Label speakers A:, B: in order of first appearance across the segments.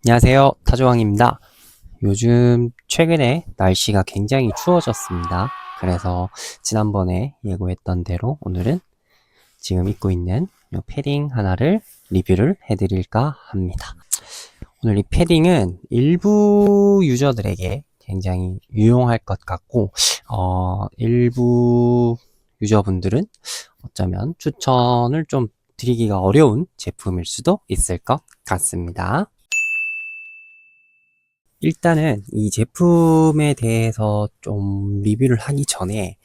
A: 안녕하세요. 타조왕입니다. 요즘 최근에 날씨가 굉장히 추워졌습니다. 그래서 지난번에 예고했던 대로 오늘은 지금 입고 있는 이 패딩 하나를 리뷰를 해드릴까 합니다. 오늘 이 패딩은 일부 유저들에게 굉장히 유용할 것 같고 일부 유저분들은 어쩌면 추천을 좀 드리기가 어려운 제품일 수도 있을 것 같습니다. 일단은 이 제품에 대해서 좀 리뷰를 하기 전에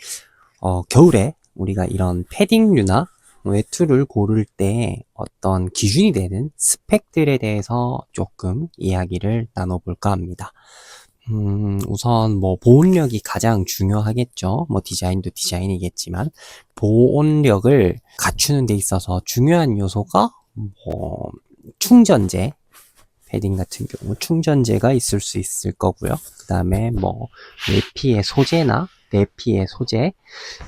A: 겨울에 우리가 이런 패딩류나 외투를 고를 때 어떤 기준이 되는 스펙들에 대해서 조금 이야기를 나눠볼까 합니다. 우선 뭐 보온력이 가장 중요하겠죠. 뭐 디자인도 디자인이겠지만 보온력을 갖추는 데 있어서 중요한 요소가 뭐 충전재, 패딩 같은 경우 충전재가 있을 수 있을 거고요. 그 다음에 뭐 내피의 소재나 내피의 소재,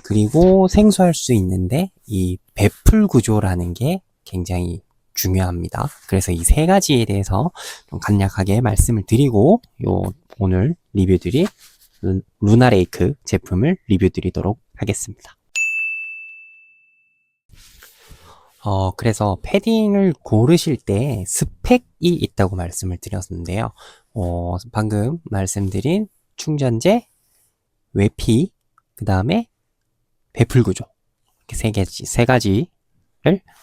A: 그리고 생소할 수 있는데 이 배풀 구조라는 게 굉장히 중요합니다. 그래서 이 세 가지에 대해서 좀 간략하게 말씀을 드리고 오늘 리뷰 드릴 루나레이크 제품을 리뷰 드리도록 하겠습니다. 그래서 패딩을 고르실 때 스펙이 있다고 말씀을 드렸는데요. 방금 말씀드린 충전재, 외피, 그 다음에 배풀 구조. 이렇게 세 가지를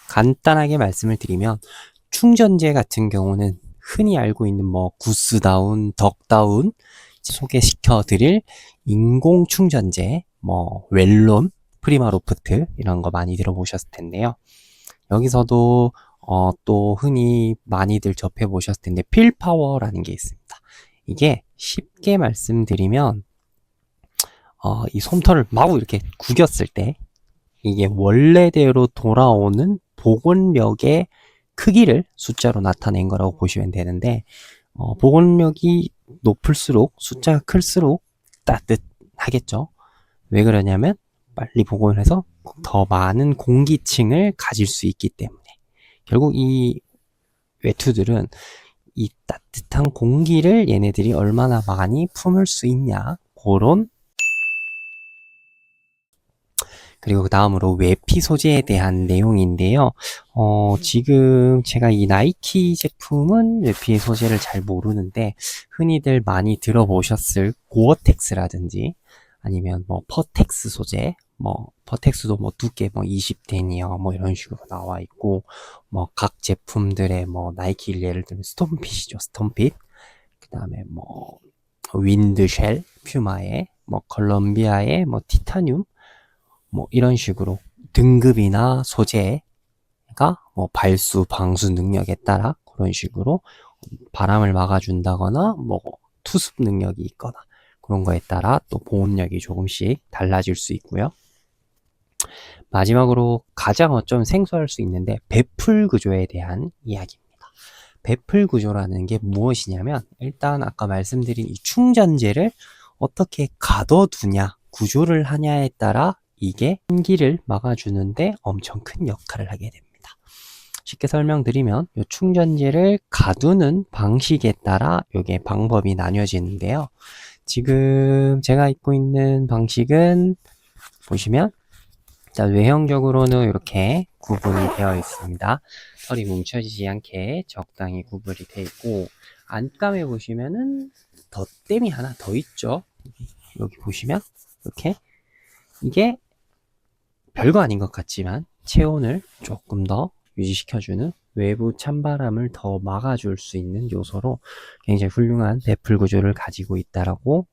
A: 간단하게 말씀을 드리면, 충전재 같은 경우는 흔히 알고 있는 뭐 구스다운, 덕다운 소개시켜 드릴 인공 충전재, 뭐 웰론, 프리마로프트 이런 거 많이 들어보셨을 텐데요. 여기서도 또 흔히 많이들 접해 보셨을 텐데 필파워라는 게 있습니다. 이게 쉽게 말씀드리면 이 솜털을 마구 이렇게 구겼을 때 이게 원래대로 돌아오는 복원력의 크기를 숫자로 나타낸 거라고 보시면 되는데 복원력이 높을수록 숫자가 클수록 따뜻하겠죠. 왜 그러냐면 빨리 복원을 해서 더 많은 공기층을 가질 수 있기 때문에 결국 이 외투들은 이 따뜻한 공기를 얘네들이 얼마나 많이 품을 수 있냐 그런. 그리고 그 다음으로 외피 소재에 대한 내용인데요. 지금 제가 이 나이키 제품은 외피 소재를 잘 모르는데 흔히들 많이 들어보셨을 고어텍스라든지 아니면 뭐 퍼텍스 소재, 뭐 퍼텍스도 뭐 두께 뭐 20데니어 뭐 이런 식으로 나와 있고 뭐 각 제품들의 뭐 나이키 예를 들면 스톰핏이죠. 스톰핏. 그 다음에 뭐 윈드쉘, 퓨마의 뭐 컬럼비아의 뭐 티타늄 뭐 이런 식으로 등급이나 소재가 뭐 발수, 방수 능력에 따라 그런 식으로 바람을 막아준다거나 뭐 투습 능력이 있거나 그런 거에 따라 또 보온력이 조금씩 달라질 수 있고요. 마지막으로 가장 어쩌면 생소할 수 있는데 배풀 구조에 대한 이야기입니다. 배풀 구조라는 게 무엇이냐면 일단 아까 말씀드린 이 충전재를 어떻게 가둬두냐, 구조를 하냐에 따라 이게 환기를 막아주는데 엄청 큰 역할을 하게 됩니다. 쉽게 설명드리면 이 충전재를 가두는 방식에 따라 이게 방법이 나뉘어지는데요. 지금 제가 입고 있는 방식은 보시면 일단 외형적으로는 이렇게 구분이 되어 있습니다. 털이 뭉쳐지지 않게 적당히 구분이 되어 있고 안감에 보시면은 덧댐이 하나 더 있죠. 여기 보시면 이렇게 이게 별거 아닌 것 같지만 체온을 조금 더 유지시켜주는 외부 찬바람을 더 막아줄 수 있는 요소로 굉장히 훌륭한 배풀 구조를 가지고 있다라고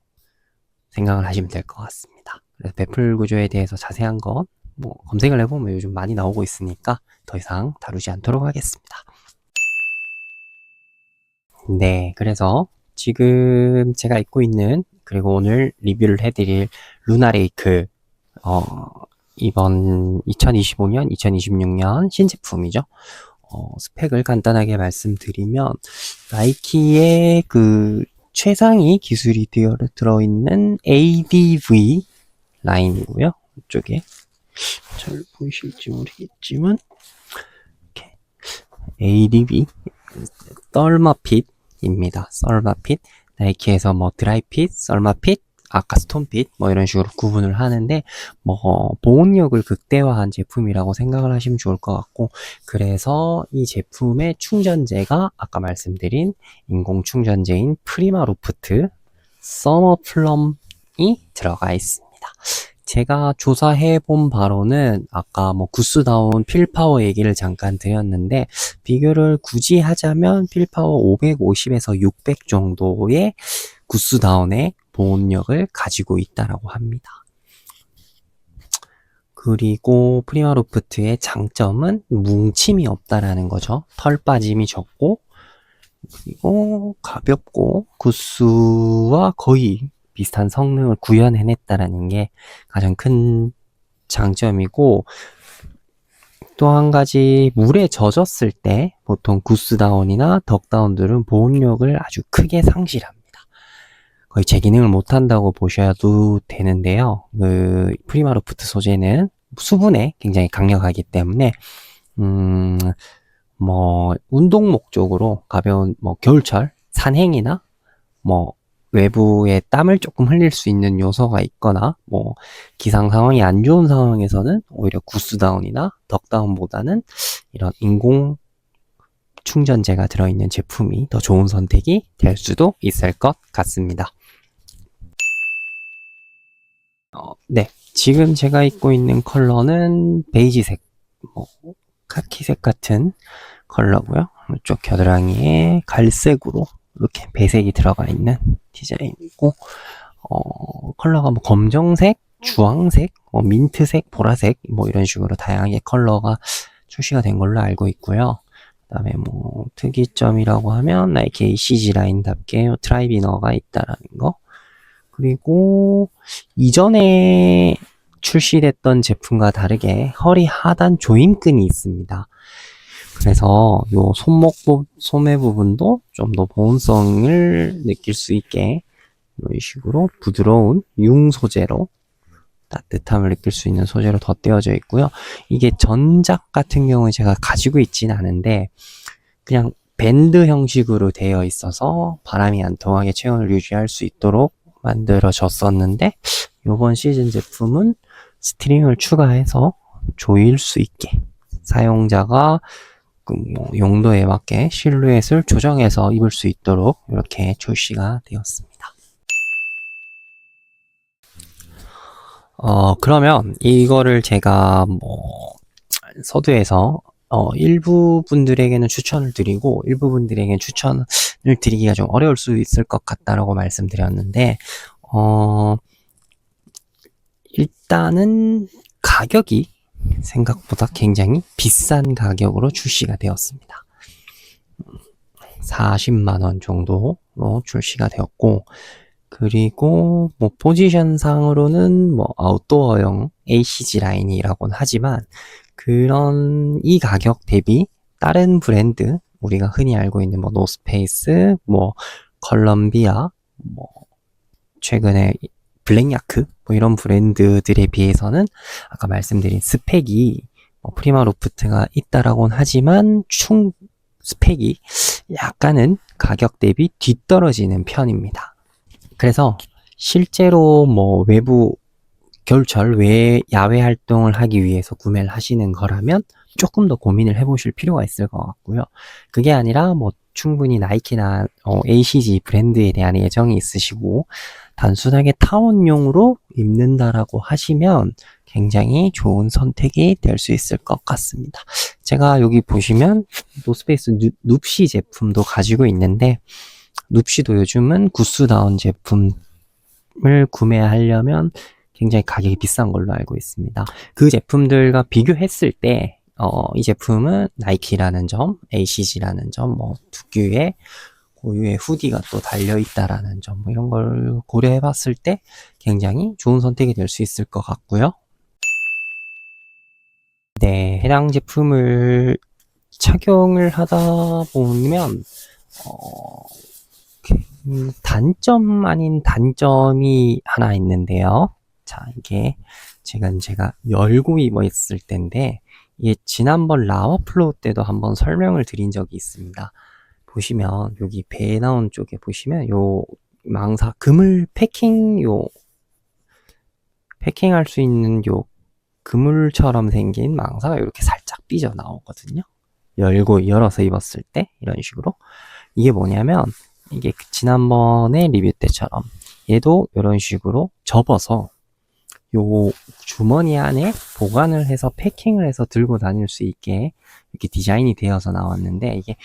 A: 생각을 하시면 될 것 같습니다. 그래서 배풀 구조에 대해서 자세한 건 뭐 검색을 해보면 요즘 많이 나오고 있으니까 더 이상 다루지 않도록 하겠습니다. 네, 그래서 지금 제가 입고 있는 그리고 오늘 리뷰를 해드릴 루나레이크 이번 2025년, 2026년 신제품이죠. 스펙을 간단하게 말씀드리면 나이키의 그 최상위 기술이 들어있는 ADV 라인이고요. 이쪽에 잘 보이실지 모르겠지만 이렇게 ADV 덜마핏 썰마핏입니다. 썰마핏. 나이키에서 뭐 드라이핏, 썰마핏, 아까 스톤핏 뭐 이런 식으로 구분을 하는데 뭐 보온력을 극대화한 제품이라고 생각을 하시면 좋을 것 같고, 그래서 이 제품의 충전재가 아까 말씀드린 인공 충전재인 프리마로프트 서머플럼이 들어가 있습니다. 제가 조사해 본 바로는 아까 뭐 구스다운 필파워 얘기를 잠깐 드렸는데, 비교를 굳이 하자면 필파워 550에서 600 정도의 구스다운의 보온력을 가지고 있다라고 합니다. 그리고 프리마로프트의 장점은 뭉침이 없다라는 거죠. 털 빠짐이 적고, 그리고 가볍고 구스와 거의 비슷한 성능을 구현해냈다라는 게 가장 큰 장점이고, 또 한 가지, 물에 젖었을 때 보통 구스다운이나 덕다운들은 보온력을 아주 크게 상실합니다. 거의 제 기능을 못한다고 보셔도 되는데요. 그 프리마로프트 소재는 수분에 굉장히 강력하기 때문에 뭐 운동 목적으로 가벼운 뭐 겨울철 산행이나 뭐 외부에 땀을 조금 흘릴 수 있는 요소가 있거나 뭐 기상 상황이 안 좋은 상황에서는 오히려 구스다운이나 덕다운보다는 이런 인공 충전재가 들어있는 제품이 더 좋은 선택이 될 수도 있을 것 같습니다. 네, 지금 제가 입고 있는 컬러는 베이지색, 뭐 카키색 같은 컬러고요. 이쪽 겨드랑이에 갈색으로 이렇게 배색이 들어가 있는 디자인이고, 컬러가 뭐 검정색, 주황색, 민트색, 보라색 뭐 이런 식으로 다양하게 컬러가 출시가 된 걸로 알고 있고요. 그 다음에 뭐 특이점이라고 하면 나이키 ACG 라인답게 트라이비너가 있다라는 거, 그리고 이전에 출시됐던 제품과 다르게 허리 하단 조임끈이 있습니다. 그래서 요 소매 부분도 좀 더 보온성을 느낄 수 있게 이런 식으로 부드러운 융 소재로 따뜻함을 느낄 수 있는 소재로 덧대어져 있고요. 이게 전작 같은 경우에 제가 가지고 있진 않은데 그냥 밴드 형식으로 되어 있어서 바람이 안 통하게 체온을 유지할 수 있도록 만들어졌었는데, 이번 시즌 제품은 스트링을 추가해서 조일 수 있게 사용자가 뭐 용도에 맞게 실루엣을 조정해서 입을 수 있도록 이렇게 출시가 되었습니다. 그러면 이거를 제가 뭐 서두에서 일부 분들에게는 추천을 드리고 일부 분들에게는 추천을 드리기가 좀 어려울 수 있을 것 같다라고 말씀드렸는데, 일단은 가격이 생각보다 굉장히 비싼 가격으로 출시가 되었습니다. 40만원 정도로 출시가 되었고, 그리고 뭐 포지션상으로는 뭐 아웃도어용 ACG 라인이라고는 하지만 그런 이 가격 대비 다른 브랜드, 우리가 흔히 알고 있는 뭐 노스페이스, 뭐 컬럼비아, 뭐 최근에 블랙야크 뭐 이런 브랜드들에 비해서는 아까 말씀드린 스펙이 프리마로프트가 있다라고는 하지만 총 스펙이 약간은 가격 대비 뒤떨어지는 편입니다. 그래서 실제로 뭐 외부 겨울철 외 야외 활동을 하기 위해서 구매를 하시는 거라면 조금 더 고민을 해보실 필요가 있을 것 같고요. 그게 아니라 뭐 충분히 나이키나 ACG 브랜드에 대한 애정이 있으시고 단순하게 타원용으로 입는다라고 하시면 굉장히 좋은 선택이 될 수 있을 것 같습니다. 제가 여기 보시면 노스페이스 눕시 제품도 가지고 있는데, 눕시도 요즘은 구스다운 제품을 구매하려면 굉장히 가격이 비싼 걸로 알고 있습니다. 그 제품들과 비교했을 때 이 제품은 나이키라는 점, ACG라는 점, 뭐 두께의 고유의 후디가 또 달려있다라는 점, 뭐 이런 걸 고려해봤을 때 굉장히 좋은 선택이 될 수 있을 것 같고요. 네, 해당 제품을 착용을 하다 보면 단점 아닌 단점이 하나 있는데요. 자, 이게 제가 열고 입었을 때인데, 이게 지난번 라와플로우 때도 한번 설명을 드린 적이 있습니다. 보시면 여기 배 나온 쪽에 보시면 요 망사 그물 패킹할 수 있는 요 그물처럼 생긴 망사가 이렇게 살짝 삐져 나오거든요. 열어서 입었을 때 이런 식으로. 이게 뭐냐면 이게 지난번에 리뷰 때처럼 얘도 이런 식으로 접어서 요 주머니 안에 보관을 해서 패킹을 해서 들고 다닐 수 있게 이렇게 디자인이 되어서 나왔는데, 이게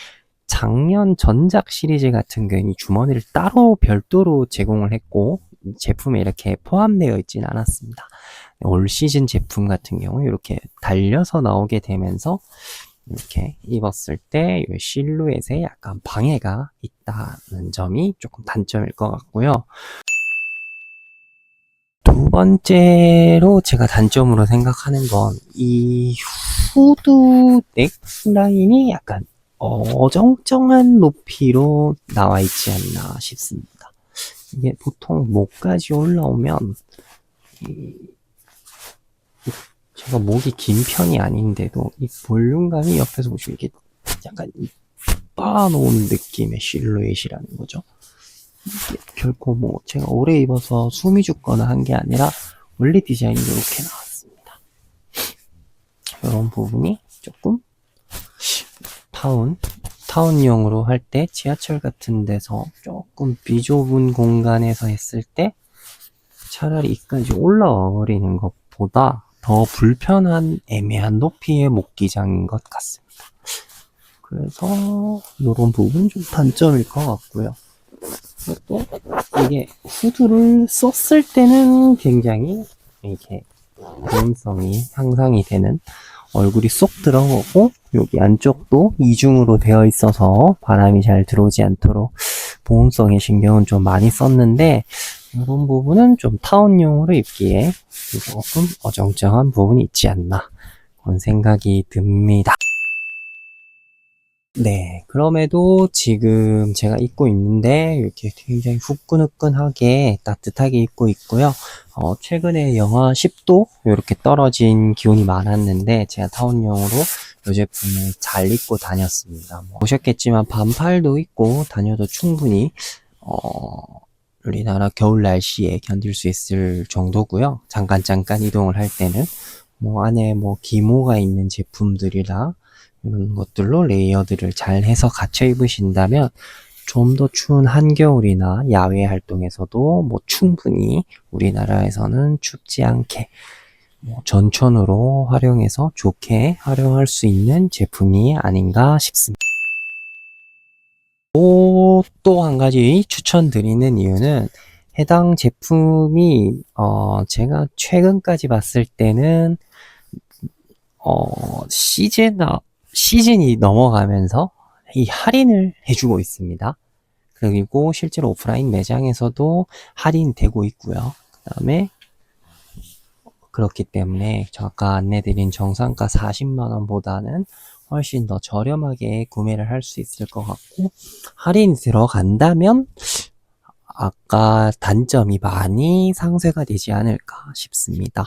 A: 작년 전작 시리즈 같은 경우는 주머니를 따로 별도로 제공을 했고 제품에 이렇게 포함되어 있지는 않았습니다. 올 시즌 제품 같은 경우 이렇게 달려서 나오게 되면서 이렇게 입었을 때 이 실루엣에 약간 방해가 있다는 점이 조금 단점일 것 같고요. 두 번째로 제가 단점으로 생각하는 건 이 후드 넥라인이 약간 어정쩡한 높이로 나와 있지 않나 싶습니다. 이게 보통 목까지 올라오면 제가 목이 긴 편이 아닌데도 이 볼륨감이 옆에서 보시면 이게 약간 빻아놓은 느낌의 실루엣이라는 거죠. 이게 결코 뭐 제가 오래 입어서 숨이 죽거나 한 게 아니라 원래 디자인이 이렇게 나왔습니다. 이런 부분이 조금 타운용으로 할 때 지하철 같은 데서 조금 비좁은 공간에서 했을 때 차라리 이까지 올라와 버리는 것보다 더 불편한 애매한 높이의 목기장인 것 같습니다. 그래서 이런 부분 좀 단점일 것 같고요. 또 이게 후드를 썼을 때는 굉장히 이렇게 보온성이 향상이 되는, 얼굴이 쏙 들어오고 여기 안쪽도 이중으로 되어 있어서 바람이 잘 들어오지 않도록 보온성에 신경은 좀 많이 썼는데, 이런 부분은 좀 타운용으로 입기에 조금 어정쩡한 부분이 있지 않나 그런 생각이 듭니다. 네, 그럼에도 지금 제가 입고 있는데 이렇게 굉장히 후끈후끈하게 따뜻하게 입고 있고요. 최근에 영하 10도 이렇게 떨어진 기온이 많았는데 제가 타운용으로 이 제품을 잘 입고 다녔습니다. 보셨겠지만 반팔도 입고 다녀도 충분히 우리나라 겨울 날씨에 견딜 수 있을 정도고요. 잠깐 이동을 할 때는 안에 기모가 있는 제품들이라 이런 것들로 레이어드를 잘 해서 갖춰 입으신다면 좀 더 추운 한겨울이나 야외 활동에서도 충분히 우리나라에서는 춥지 않게 전천으로 활용해서 좋게 활용할 수 있는 제품이 아닌가 싶습니다. 또 한 가지 추천드리는 이유는 해당 제품이 제가 최근까지 봤을 때는 시즌이 넘어가면서 이 할인을 해주고 있습니다. 그리고 실제로 오프라인 매장에서도 할인되고 있고요. 그 다음에 그렇기 때문에 저 아까 안내드린 정상가 40만원보다는 훨씬 더 저렴하게 구매를 할 수 있을 것 같고, 할인 들어간다면 아까 단점이 많이 상쇄가 되지 않을까 싶습니다.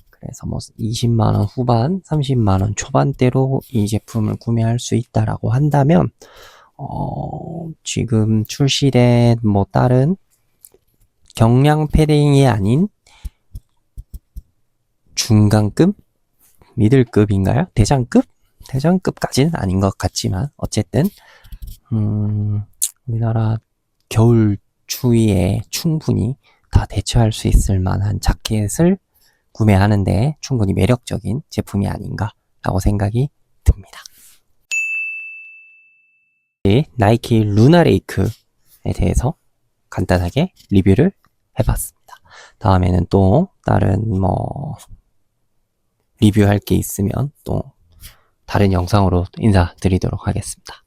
A: 그래서 20만원 후반, 30만원 초반대로 이 제품을 구매할 수 있다라고 한다면 지금 출시된 다른 경량 패딩이 아닌 중간급? 미들급인가요? 대장급까지는 아닌 것 같지만 어쨌든 우리나라 겨울 추위에 충분히 다 대처할 수 있을 만한 자켓을 구매하는데 충분히 매력적인 제품이 아닌가라고 생각이 듭니다. 나이키 루나레이크에 대해서 간단하게 리뷰를 해봤습니다. 다음에는 또 다른 리뷰할 게 있으면 또 다른 영상으로 인사드리도록 하겠습니다.